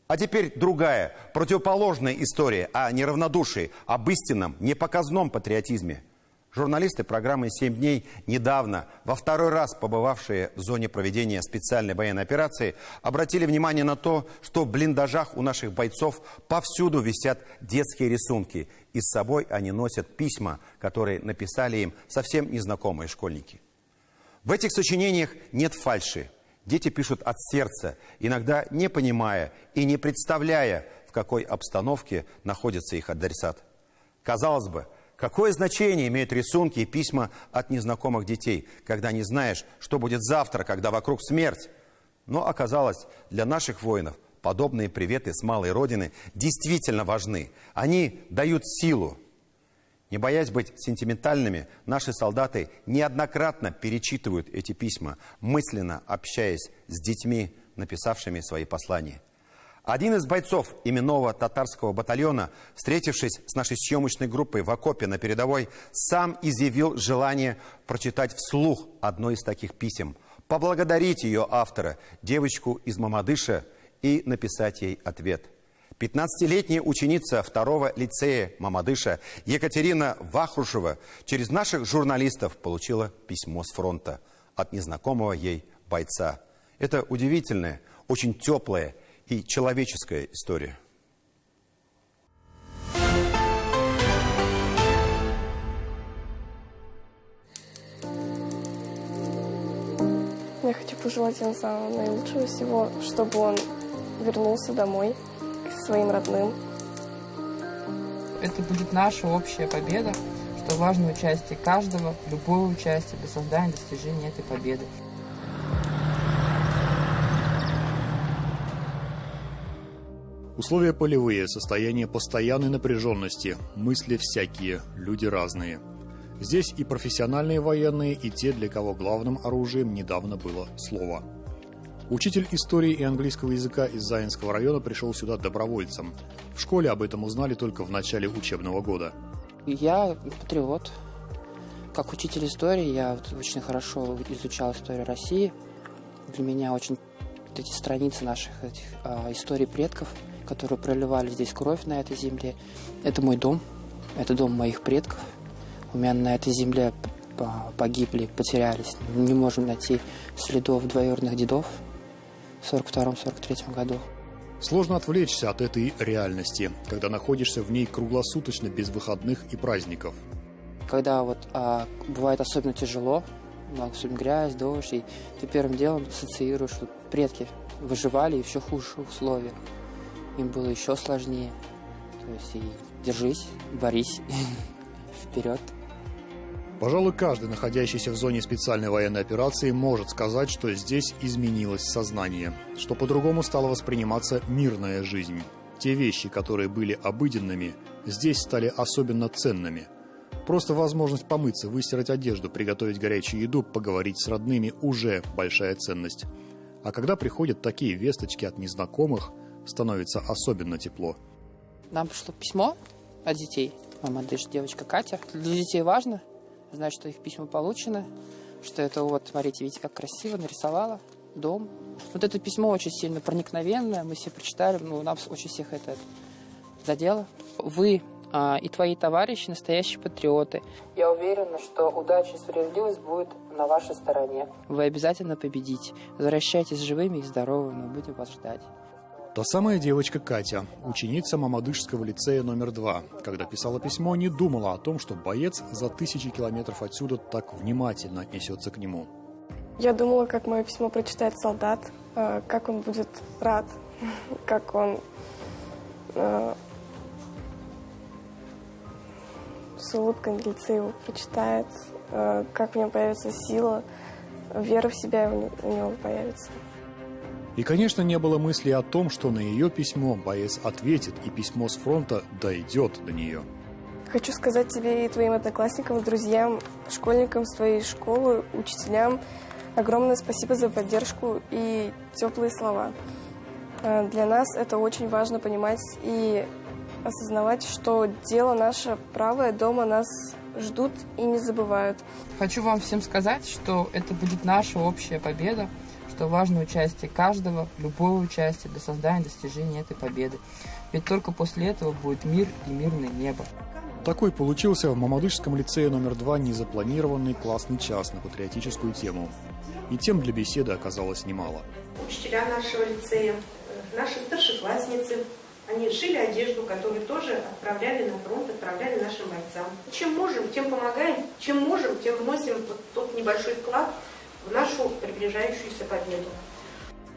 А теперь другая, противоположная история о неравнодушии, об истинном, непоказном патриотизме. Журналисты программы «7 дней», недавно, во второй раз побывавшие в зоне проведения специальной военной операции, обратили внимание на то, что в блиндажах у наших бойцов повсюду висят детские рисунки. И с собой они носят письма, которые написали им совсем незнакомые школьники. В этих сочинениях нет фальши. Дети пишут от сердца, иногда не понимая и не представляя, в какой обстановке находится их адресат. Казалось бы, какое значение имеют рисунки и письма от незнакомых детей, когда не знаешь, что будет завтра, когда вокруг смерть? Но оказалось, для наших воинов подобные приветы с малой родины действительно важны. Они дают силу. Не боясь быть сентиментальными, наши солдаты неоднократно перечитывают эти письма, мысленно общаясь с детьми, написавшими свои послания. Один из бойцов именного татарского батальона, встретившись с нашей съемочной группой в окопе на передовой, сам изъявил желание прочитать вслух одно из таких писем, поблагодарить ее автора, девочку из Мамадыша, и написать ей ответ. 15-летняя ученица 2-го лицея Мамадыша Екатерина Вахрушева через наших журналистов получила письмо с фронта от незнакомого ей бойца. Это удивительная, очень теплая и человеческая история. Я хочу пожелать ему самого наилучшего всего, чтобы он вернулся домой к своим родным. Это будет наша общая победа, что важно участие каждого, любое участие для создания, достижения этой победы. Условия полевые, состояние постоянной напряженности, мысли всякие, люди разные. Здесь и профессиональные военные, и те, для кого главным оружием недавно было слово. Учитель истории и английского языка из Заинского района пришел сюда добровольцем. В школе об этом узнали только в начале учебного года. Я патриот. Как учитель истории я очень хорошо изучал историю России. Для меня очень эти страницы наших историй предков, которые проливали здесь кровь на этой земле. Это мой дом, это дом моих предков. У меня на этой земле погибли, потерялись. Не можем найти следов двоюродных дедов в 1942-1943 году. Сложно отвлечься от этой реальности, когда находишься в ней круглосуточно, без выходных и праздников. Когда бывает особенно тяжело, особенно грязь, дождь, и ты первым делом ассоциируешь, что предки выживали и в еще худших условиях. Им было еще сложнее. То есть и держись, борись, вперед. Пожалуй, каждый, находящийся в зоне специальной военной операции, может сказать, что здесь изменилось сознание, что по-другому стала восприниматься мирная жизнь. Те вещи, которые были обыденными, здесь стали особенно ценными. Просто возможность помыться, выстирать одежду, приготовить горячую еду, поговорить с родными – уже большая ценность. А когда приходят такие весточки от незнакомых, становится особенно тепло. Нам пришло письмо от детей. Мама, девочка Катя. Для детей важно знать, что их письма получены, что это вот, смотрите, видите, как красиво нарисовала дом. Вот это письмо очень сильно проникновенное, мы все прочитали, нам очень всех это задело. Вы и твои товарищи настоящие патриоты. Я уверена, что удача и справедливость будет на вашей стороне. Вы обязательно победите. Возвращайтесь живыми и здоровыми, мы будем вас ждать. Та самая девочка Катя, ученица Мамадышского лицея номер 2, когда писала письмо, не думала о том, что боец за 1000 километров отсюда так внимательно отнесется к нему. Я думала, как мое письмо прочитает солдат, как он будет рад, как он с улыбкой на лице его прочитает, как в нем появится сила, вера в себя у него появится. И, конечно, не было мысли о том, что на ее письмо боец ответит, и письмо с фронта дойдет до нее. Хочу сказать тебе и твоим одноклассникам, друзьям, школьникам с твоей школы, учителям огромное спасибо за поддержку и теплые слова. Для нас это очень важно понимать и осознавать, что дело наше правое, дома нас ждут и не забывают. Хочу вам всем сказать, что это будет наша общая победа, что важно участие каждого, любого участия для создания и достижения этой победы. Ведь только после этого будет мир и мирное небо. Такой получился в Мамадышском лицее номер 2 незапланированный классный час на патриотическую тему. И тем для беседы оказалось немало. Учителя нашего лицея, наши старшеклассницы, они шили одежду, которую тоже отправляли на фронт, отправляли нашим бойцам. Чем можем, тем помогаем, чем можем, тем вносим вот тот небольшой вклад в нашу приближающуюся победу.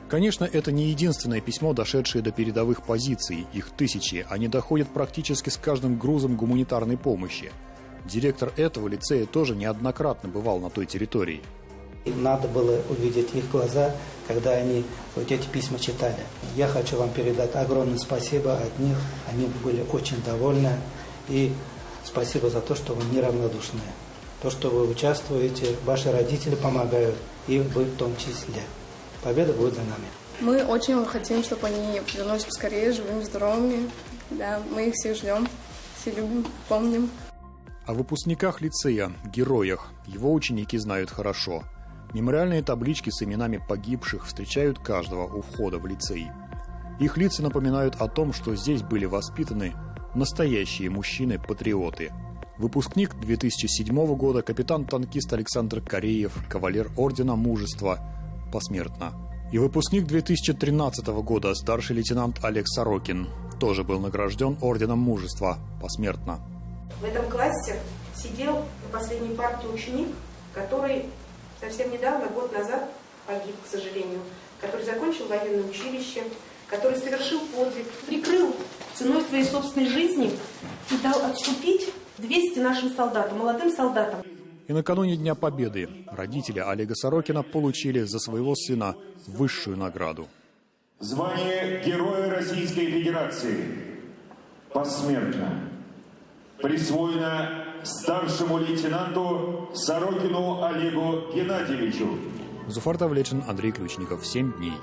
Конечно, это не единственное письмо, дошедшее до передовых позиций. Их тысячи. Они доходят практически с каждым грузом гуманитарной помощи. Директор этого лицея тоже неоднократно бывал на той территории. Надо было увидеть их глаза, когда они вот эти письма читали. Я хочу вам передать огромное спасибо от них. Они были очень довольны. И спасибо за то, что вы неравнодушны. То, что вы участвуете, ваши родители помогают, и вы в том числе. Победа будет за нами. Мы очень хотим, чтобы они вернулись поскорее, живыми, здоровыми. Да, мы их всех ждем, все любим, помним. О выпускниках лицея, героях, его ученики знают хорошо. Мемориальные таблички с именами погибших встречают каждого у входа в лицей. Их лица напоминают о том, что здесь были воспитаны настоящие мужчины-патриоты. Выпускник 2007 года, капитан-танкист Александр Кореев, кавалер Ордена Мужества, посмертно. И выпускник 2013 года, старший лейтенант Олег Сорокин, тоже был награжден Орденом Мужества, посмертно. В этом классе сидел на последней партии ученик, который совсем недавно, год назад, погиб, к сожалению, который закончил военное училище, который совершил подвиг, прикрыл ценой своей собственной жизни и дал отступить 200 нашим солдатам, молодым солдатам. И накануне Дня Победы родители Олега Сорокина получили за своего сына высшую награду. Звание Героя Российской Федерации посмертно присвоено старшему лейтенанту Сорокину Олегу Геннадьевичу. Зуфар Тавлечин, Андрей Ключников. 7 дней.